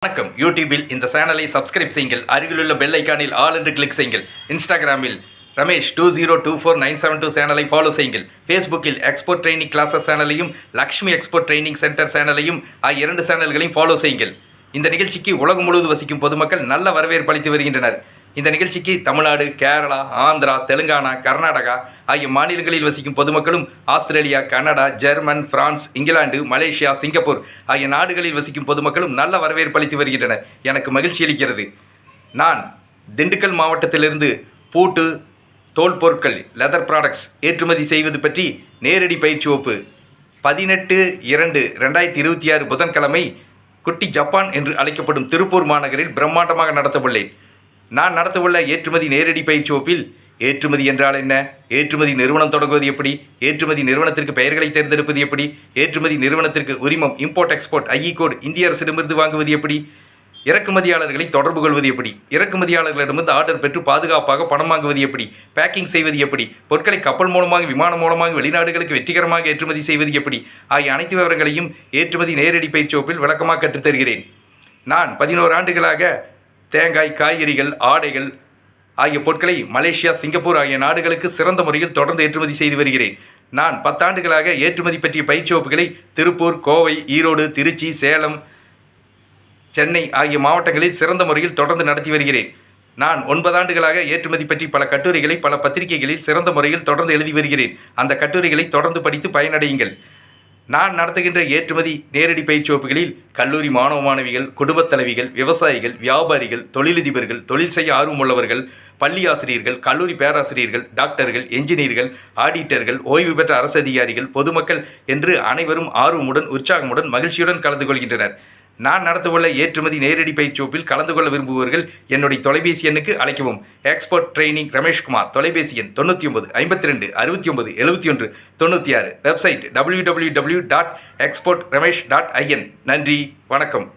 வணக்கம். யூடியூபில் இந்த சேனலை சப்ஸ்கிரைப் செய்யுங்கள். அருகிலுள்ள பெல் ஐக்கானில் ஆல் என்று கிளிக் செய்யுங்கள். இன்ஸ்டாகிராமில் ரமேஷ் 202497 சேனலை ஃபாலோ செய்யுங்கள். ஃபேஸ்புக்கில் எக்ஸ்போர்ட் ட்ரைனிங் கிளாஸஸ் சேனலையும் லக்ஷ்மி எக்ஸ்போர்ட் ட்ரைனிங் சென்டர் சேனலையும் ஆகிய 2 சேனல்களையும் ஃபாலோ செய்யுங்கள். இந்த நிகழ்ச்சிக்கு உலகம் முழுவதும் வசிக்கும் பொதுமக்கள் நல்ல வரவேற்பு அளித்து வருகின்றனர். இந்த நிகழ்ச்சிக்கு தமிழ்நாடு, கேரளா, ஆந்திரா, தெலுங்கானா, கர்நாடகா ஆகிய மாநிலங்களில் வசிக்கும் பொதுமக்களும் Australia, Canada, German, France, England, Malaysia, Singapore ஆகிய நாடுகளில் வசிக்கும் பொதுமக்களும் நல்ல வரவேற்பு அளித்து வருகின்றனர். எனக்கு மகிழ்ச்சி அளிக்கிறது. நான் திண்டுக்கல் மாவட்டத்திலிருந்து பூட்டு, தோல் பொருட்கள், லெதர் ப்ராடக்ட்ஸ் ஏற்றுமதி செய்வது பற்றி நேரடி பயிற்சி வகுப்பு 18/2/2026 புதன்கிழமை குட்டி ஜப்பான் என்று அழைக்கப்படும் திருப்பூர் மாநகரில் பிரம்மாண்டமாக நடத்தவுள்ளேன். நான் நடத்தவுள்ள ஏற்றுமதி நேரடி பயிற்சி வகுப்பில் ஏற்றுமதி என்றால் என்ன, ஏற்றுமதி நிறுவனம் தொடங்குவது எப்படி, ஏற்றுமதி நிறுவனத்திற்கு பெயர்களை தேர்ந்தெடுப்பது எப்படி, ஏற்றுமதி நிறுவனத்திற்கு உரிமம் இம்போர்ட் எக்ஸ்போர்ட் ஐஇ கோட் இந்திய அரசிடமிருந்து வாங்குவது எப்படி, இறக்குமதியாளர்களை தொடர்பு கொள்வது எப்படி, இறக்குமதியாளர்களிடமிருந்து ஆர்டர் பெற்று பாதுகாப்பாக பணம் வாங்குவது எப்படி, பேக்கிங் செய்வது எப்படி, பொருட்களை கப்பல் மூலமாக, விமானம் மூலமாக வெளிநாடுகளுக்கு வெற்றிகரமாக ஏற்றுமதி செய்வது எப்படி ஆகிய அனைத்து விவரங்களையும் ஏற்றுமதி நேரடி பயிற்சி வகுப்பில் விளக்கமாக கற்றுத்தருகிறேன். நான் 11 ஆண்டுகளாக தேங்காய், காய்கறிகள், ஆடைகள் ஆகிய பொருட்களை மலேசியா, சிங்கப்பூர் ஆகிய நாடுகளுக்கு சிறந்த முறையில் தொடர்ந்து ஏற்றுமதி செய்து வருகிறேன். நான் 10 ஆண்டுகளாக ஏற்றுமதி பற்றிய பயிற்சி வகுப்புகளை திருப்பூர், கோவை, ஈரோடு, திருச்சி, சேலம், சென்னை ஆகிய மாவட்டங்களில் சிறந்த முறையில் தொடர்ந்து நடத்தி வருகிறேன். நான் 9 ஆண்டுகளாக ஏற்றுமதி பற்றி பல கட்டுரைகளை பல பத்திரிகைகளில் சிறந்த முறையில் தொடர்ந்து எழுதி வருகிறேன். அந்த கட்டுரைகளை தொடர்ந்து படித்து பயனடையுங்கள். நான் நடத்துகின்ற ஏற்றுமதி நேரடி பயிற்சி வகுப்புகளில் கல்லூரி மாணவ மாணவிகள், குடும்பத் தலைவிகள், விவசாயிகள், வியாபாரிகள், தொழிலதிபர்கள், தொழில் செய்ய ஆர்வமுள்ளவர்கள், பள்ளி ஆசிரியர்கள், கல்லூரி பேராசிரியர்கள், டாக்டர்கள், என்ஜினியர்கள், ஆடிட்டர்கள், ஓய்வு பெற்ற அரசு அதிகாரிகள், பொதுமக்கள் என்று அனைவரும் ஆர்வமுடன், உற்சாகமுடன், மகிழ்ச்சியுடன் கலந்து கொள்கின்றனர். நான் நடத்தவுள்ள ஏற்றுமதி நேரடி பயிற்சி வகுப்பில் கலந்து கொள்ள விரும்புபவர்கள் என்னுடைய தொலைபேசி எண்ணுக்கு அழைக்கவும். Export training Rameshkumar. தொலைபேசி எண் 99 52 69 71 96. Website www.exportramesh.in. நன்றி, வணக்கம்.